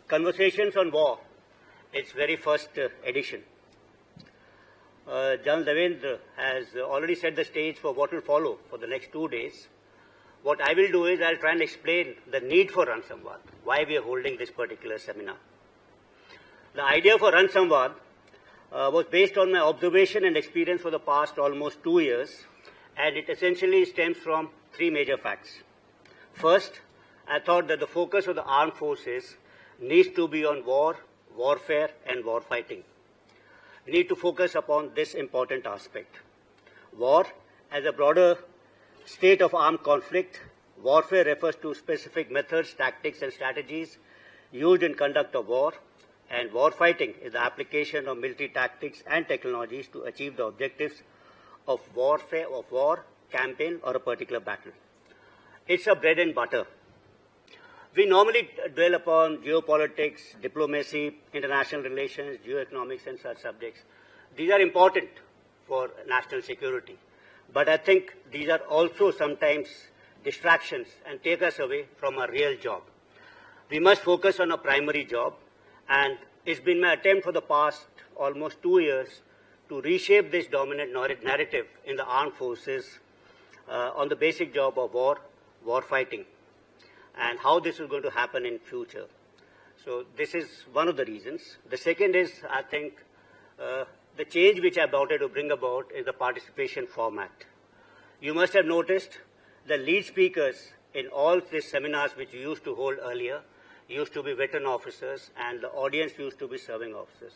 Conversations on War, its very first edition. General Devendra has already set the stage for what will follow for the next 2 days. What I will do is I'll try and explain the need for Ran Samvad, why we are holding this particular seminar. The idea for Ran Samvad was based on my observation and experience for the past almost 2 years, and it essentially stems from 3 major facts. First, I thought that the focus of the armed forces needs to be on war, warfare, and warfighting. We need to focus upon this important aspect. War, as a broader state of armed conflict, warfare refers to specific methods, tactics, and strategies used in conduct of war, and warfighting is the application of military tactics and technologies to achieve the objectives of warfare, of war, campaign, or a particular battle. It's a bread and butter. We normally dwell upon geopolitics, diplomacy, international relations, geoeconomics, and such subjects. These are important for national security. But I think these are also sometimes distractions and take us away from our real job. We must focus on our primary job, and it's been my attempt for the past almost 2 years to reshape this dominant narrative in the armed forces on the basic job of war, warfighting, and how this is going to happen in future. So this is one of the reasons. The second is, I think, the change which I wanted to bring about is the participation format. You must have noticed the lead speakers in all these seminars which we used to hold earlier used to be veteran officers, and the audience used to be serving officers.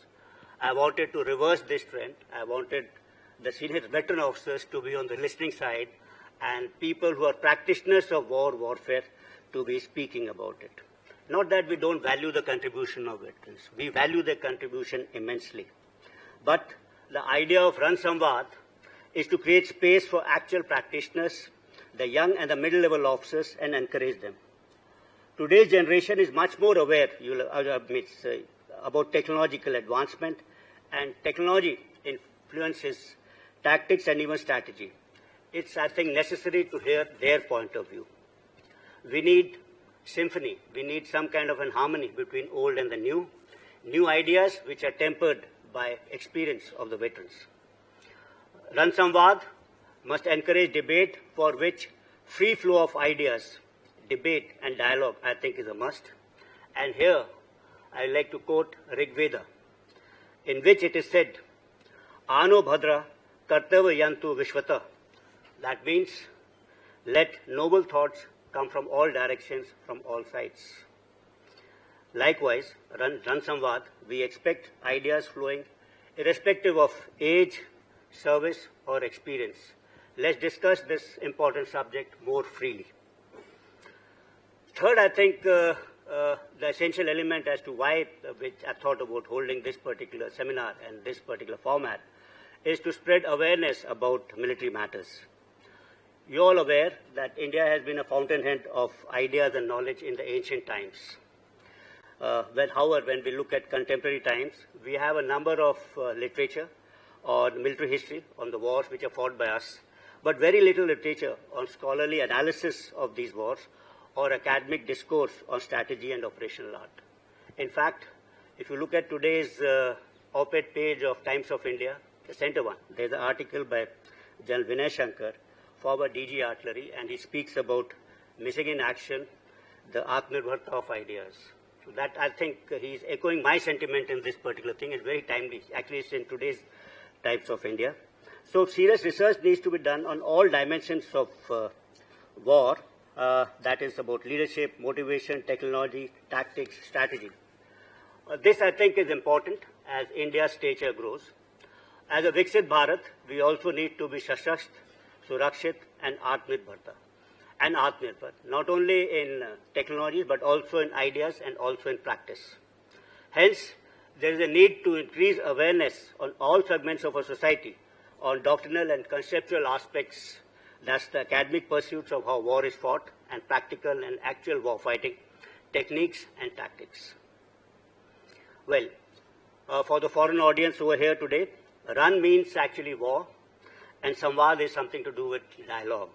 I wanted to reverse this trend. I wanted the senior veteran officers to be on the listening side, and people who are practitioners of war, warfare, to be speaking about it. Not that we don't value the contribution of veterans. We value their contribution immensely. But the idea of Ran Samvad is to create space for actual practitioners, the young and the middle-level officers, and encourage them. Today's generation is much more aware, you'll admit, about technological advancement, and technology influences tactics and even strategy. It's, I think, necessary to hear their point of view. We need symphony. We need some kind of an harmony between old and the new ideas which are tempered by experience of the veterans. Ran Samvad must encourage debate, for which free flow of ideas, debate and dialogue, I think, is a must. And here I would like to quote Rig Veda, in which it is said, Ano Bhadra Kartava Yantu Vishvata. That means, let noble thoughts come from all directions, from all sides. Likewise, Ran Samvad, we expect ideas flowing irrespective of age, service, or experience. Let's discuss this important subject more freely. Third, I think the essential element as to why which I thought about holding this particular seminar and this particular format is to spread awareness about military matters. You're all aware that India has been a fountainhead of ideas and knowledge in the ancient times. However, when we look at contemporary times, we have a number of literature on military history, on the wars which are fought by us, but very little literature on scholarly analysis of these wars or academic discourse on strategy and operational art. In fact, if you look at today's op-ed page of Times of India, the center one, there's an article by General Vinay Shankar, former DG Artillery, and he speaks about missing in action the Atmanirbharta of ideas. So that, I think, he's echoing my sentiment in this particular thing. It's very timely. Actually, it's in today's Times of India. So serious research needs to be done on all dimensions of war. That is about leadership, motivation, technology, tactics, strategy. This, I think, is important as India's stature grows. As a Viksit Bharat, we also need to be Shastra, Surakshit, and Atmanirbharta, and Atmanirbhar, not only in technology, but also in ideas and also in practice. Hence, there is a need to increase awareness on all segments of our society on doctrinal and conceptual aspects, that's the academic pursuits of how war is fought, and practical and actual war fighting techniques and tactics. Well, for the foreign audience over here today, Ran means actually war, and Samvad is something to do with dialogue.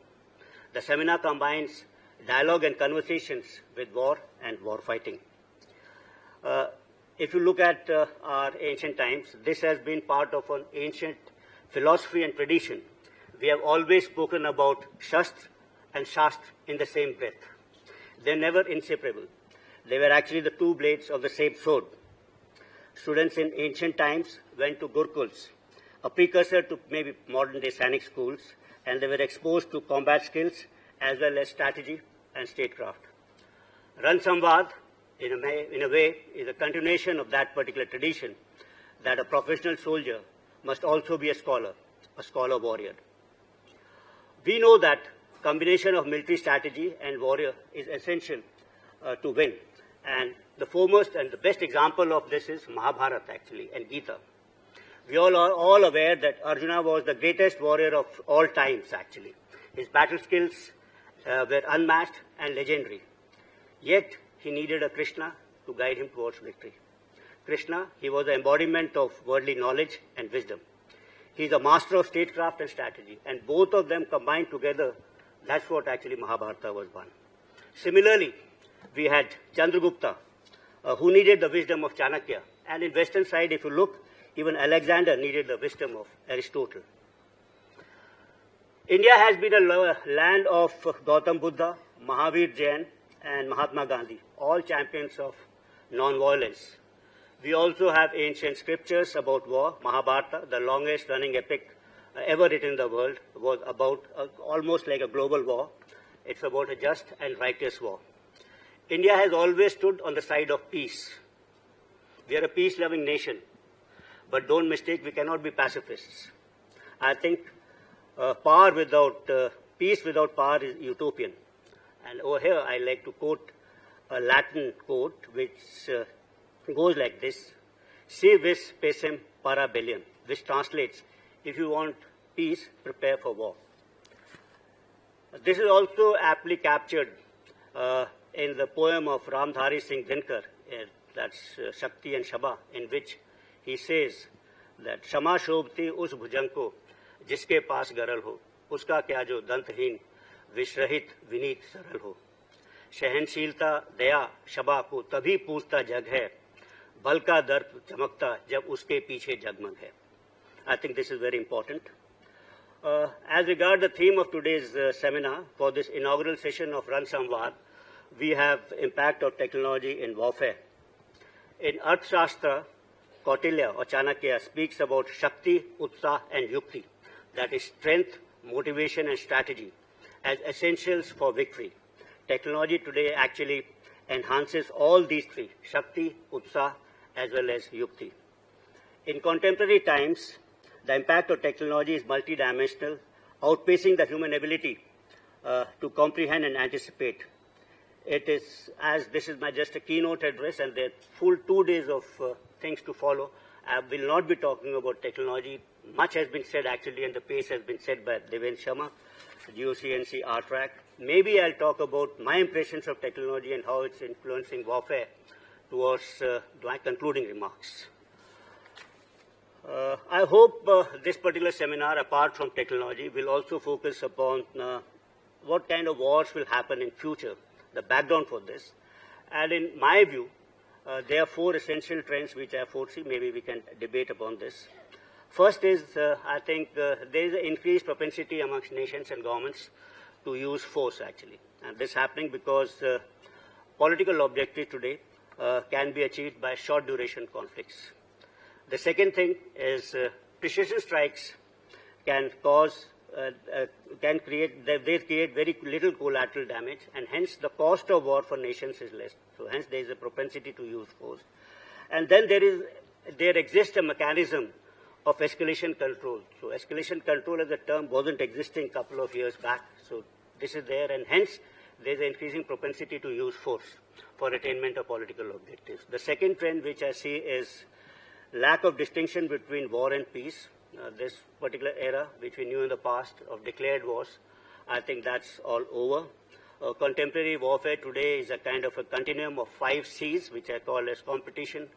The seminar combines dialogue and conversations with war and war fighting. if you look at our ancient times, this has been part of an ancient philosophy and tradition. We have always spoken about Shastra and Shastra in the same breath. They're never inseparable. They were actually the two blades of the same sword. Students in ancient times went to Gurukuls, a precursor to maybe modern-day Sainik schools, and they were exposed to combat skills as well as strategy and statecraft. Ran Samvad, in a way, is a continuation of that particular tradition, that a professional soldier must also be a scholar warrior. We know that combination of military strategy and warrior is essential to win. And the foremost and the best example of this is Mahabharata, actually, and Gita. We all are all aware that Arjuna was the greatest warrior of all times, actually. His battle skills were unmatched and legendary. Yet, he needed a Krishna to guide him towards victory. Krishna, he was the embodiment of worldly knowledge and wisdom. He is a master of statecraft and strategy, and both of them combined together, that's what actually Mahabharata was won. Similarly, we had Chandragupta, who needed the wisdom of Chanakya. And in western side, if you look, even Alexander needed the wisdom of Aristotle. India has been a land of Gautam Buddha, Mahavir Jain, and Mahatma Gandhi, all champions of non-violence. We also have ancient scriptures about war. Mahabharata, the longest running epic ever written in the world, was about almost like a global war. It's about a just and righteous war. India has always stood on the side of peace. We are a peace-loving nation, but don't mistake, we cannot be pacifists. I think peace without power is utopian. And over here, I like to quote a Latin quote, which goes like this: "Si vis pacem para bellium," which translates, if you want peace, prepare for war. This is also aptly captured in the poem of Ramdhari Singh Dinkar, that's Shakti and Shaba, in which he says that Shama Shobhti us bhujang ko jiske paas garal ho, uska kya jo danthin विश्रहित Vineet सरल हो, सहनशीलता दया शबा को तभी पूछता जग है, बल का दर्प चमकता जब उसके पीछे जगमग है. I think this is very important. As regard the theme of today's seminar for this inaugural session of Ran Samvad, we have impact of technology in warfare. In Arthashastra, Kautilya or Chanakya speaks about Shakti, Utsaha and Yukti, that is strength, motivation and strategy, as essentials for victory. Technology today actually enhances all these three, Shakti, Utsaha, as well as Yukti. In contemporary times, the impact of technology is multidimensional, outpacing the human ability to comprehend and anticipate. It is, as this is just a keynote address and there are full 2 days of things to follow, I will not be talking about technology. Much has been said actually, and the pace has been set by Devendra Sharma, GOCNC R-Track. Maybe I'll talk about my impressions of technology and how it's influencing warfare towards my concluding remarks. I hope this particular seminar, apart from technology, will also focus upon what kind of wars will happen in future, the background for this. And in my view, there are 4 essential trends which I foresee. Maybe we can debate upon this. First is, I think, there is an increased propensity amongst nations and governments to use force, actually. And this is happening because political objectives today can be achieved by short-duration conflicts. The second thing is precision strikes can create very little collateral damage, and hence the cost of war for nations is less. So hence there is a propensity to use force. And then there exists a mechanism of escalation control. So escalation control as a term wasn't existing a couple of years back. So this is there, and hence there's an increasing propensity to use force for attainment of political objectives. The second trend which I see is lack of distinction between war and peace. This particular era, which we knew in the past of declared wars, I think that's all over. Contemporary warfare today is a kind of a continuum of 5 C's, which I call as competition,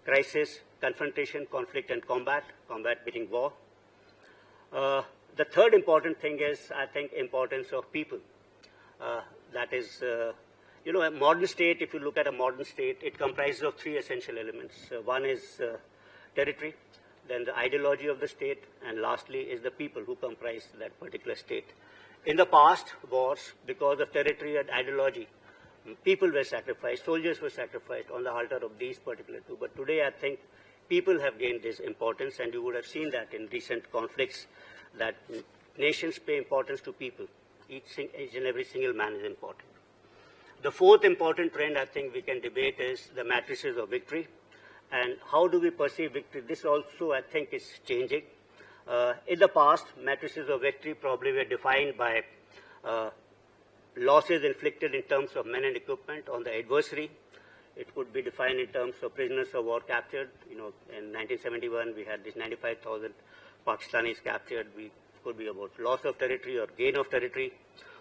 crisis, confrontation, conflict, and combat, combat beating war. The third important thing is, I think, importance of people. That is, A modern state, if you look at a modern state, it comprises of three essential elements. One is territory, then the ideology of the state, and lastly is the people who comprise that particular state. In the past wars, because of territory and ideology, people were sacrificed, soldiers were sacrificed on the altar of these particular two. But today, I think people have gained this importance, and you would have seen that in recent conflicts, that nations pay importance to people. Each and every single man is important. The fourth important trend I think we can debate is the matrices of victory. And how do we perceive victory? This also, I think, is changing. In the past, matrices of victory probably were defined by losses inflicted in terms of men and equipment on the adversary. It could be defined in terms of prisoners of war captured. In 1971, we had this 95,000 Pakistanis captured. We could be about loss of territory or gain of territory,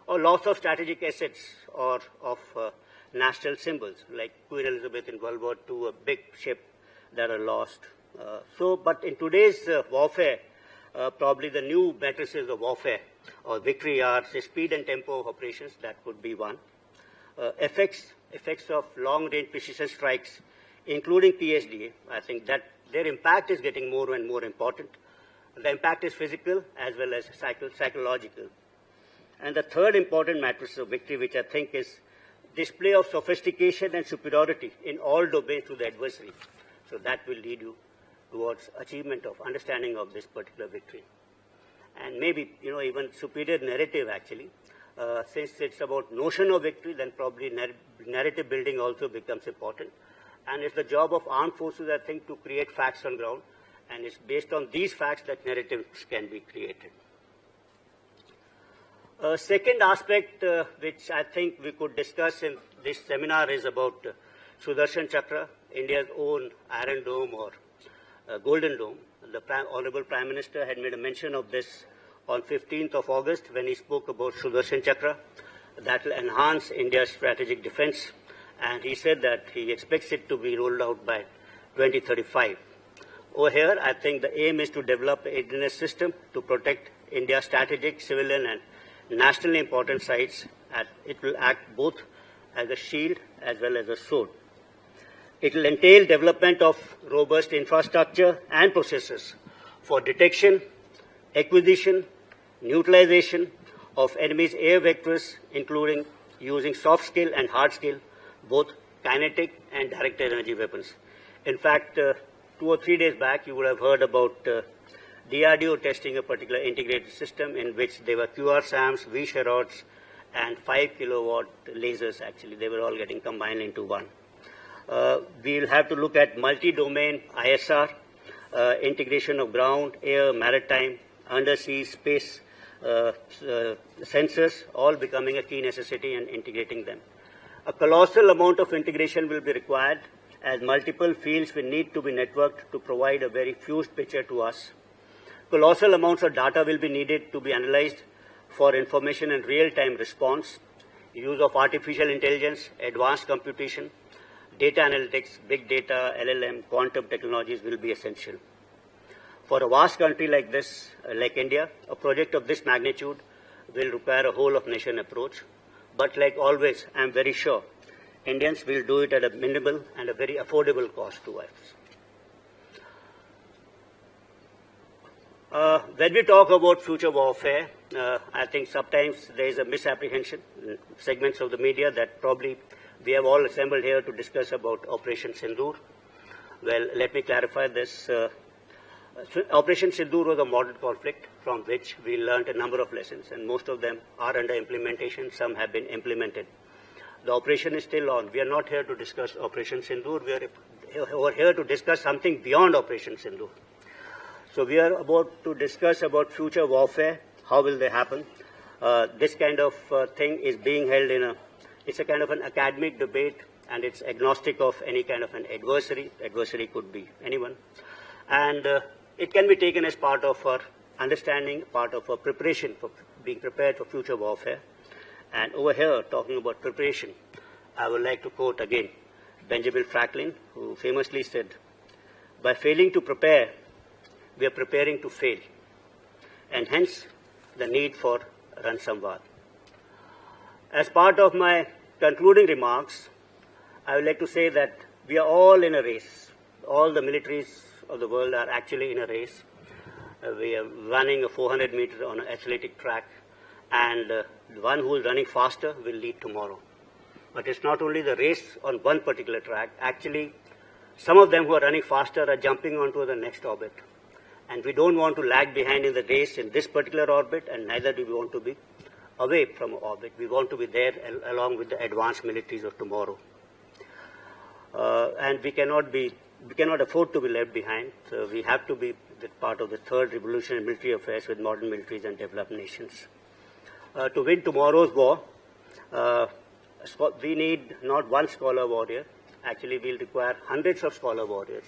or loss of strategic assets or of national symbols, like Queen Elizabeth in World War II, a big ship that are lost. But in today's warfare, probably the new matrices of warfare or victory are, say, speed and tempo of operations. That could be one. Effects of long-range precision strikes, including PSDA. I think that their impact is getting more and more important. The impact is physical as well as psychological. And the third important matrix of victory, which I think is display of sophistication and superiority in all domains to the adversary. So that will lead you towards achievement of understanding of this particular victory. And maybe, even superior narrative actually. Since it's about notion of victory, then probably narrative building also becomes important. And it's the job of armed forces, I think, to create facts on ground. And it's based on these facts that narratives can be created. Second aspect which I think we could discuss in this seminar is about Sudarshan Chakra, India's own Iron Dome or Golden Dome. The Honorable Prime Minister had made a mention of this on 15th of August when he spoke about Sudarshan Chakra. That will enhance India's strategic defense, and he said that he expects it to be rolled out by 2035. Over here, I think the aim is to develop an indigenous system to protect India's strategic, civilian, and nationally important sites, and it will act both as a shield as well as a sword. It will entail development of robust infrastructure and processes for detection, acquisition, neutralization of enemy's air vectors, including using soft skill and hard skill, both kinetic and direct energy weapons. In fact, 2 or 3 days back, you would have heard about DRDO testing a particular integrated system in which there were QRSAMs, V-Sharrods, and 5 kilowatt lasers actually. They were all getting combined into one. We'll have to look at multi-domain ISR, integration of ground, air, maritime, undersea, space sensors, all becoming a key necessity and integrating them. A colossal amount of integration will be required as multiple fields will need to be networked to provide a very fused picture to us. Colossal amounts of data will be needed to be analyzed for information and real-time response. Use of artificial intelligence, advanced computation, data analytics, big data, LLM, quantum technologies will be essential. For a vast country like this, like India, a project of this magnitude will require a whole-of-nation approach. But like always, I'm very sure Indians will do it at a minimal and a very affordable cost to us. When we talk about future warfare, I think sometimes there is a misapprehension in segments of the media that probably we have all assembled here to discuss about Operation Sindoor. Well, let me clarify this. Operation Sindoor was a modern conflict from which we learned a number of lessons, and most of them are under implementation. Some have been implemented. The operation is still on. We are not here to discuss Operation Sindoor. We are here to discuss something beyond Operation Sindoor. So we are about to discuss about future warfare. How will they happen? This kind of thing is being held it's a kind of an academic debate, and it's agnostic of any kind of an adversary. Adversary could be anyone. And it can be taken as part of our understanding, part of our preparation for being prepared for future warfare. And over here, talking about preparation, I would like to quote again Benjamin Franklin, who famously said, "By failing to prepare, we are preparing to fail." And hence, the need for Ran Samvad. As part of my concluding remarks, I would like to say that we are all in a race. All the militaries of the world are actually in a race. We are running a 400 meter on an athletic track, and the one who is running faster will lead tomorrow. But it's not only the race on one particular track. Actually, some of them who are running faster are jumping onto the next orbit. And we don't want to lag behind in the race in this particular orbit, and neither do we want to be away from orbit. We want to be there along with the advanced militaries of tomorrow. And we cannot afford to be left behind. So we have to be part of the third revolution in military affairs with modern militaries and developed nations. To win tomorrow's war, we need not one scholar warrior. Actually, we'll require hundreds of scholar warriors,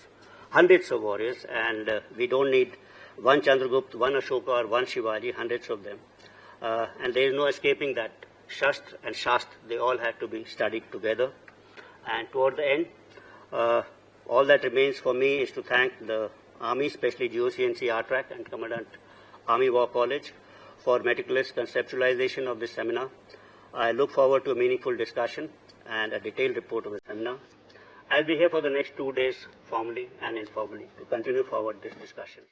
and we don't need one Chandragupta, one Ashoka, or one Shivaji, hundreds of them. And there is no escaping that. Shastra and Shaastra, they all have to be studied together. And toward the end, all that remains for me is to thank the Army, especially GOCNC RTRAC and Commandant Army War College for meticulous conceptualization of this seminar. I look forward to a meaningful discussion and a detailed report of the seminar. I'll be here for the next 2 days, formally and informally, to continue forward this discussion.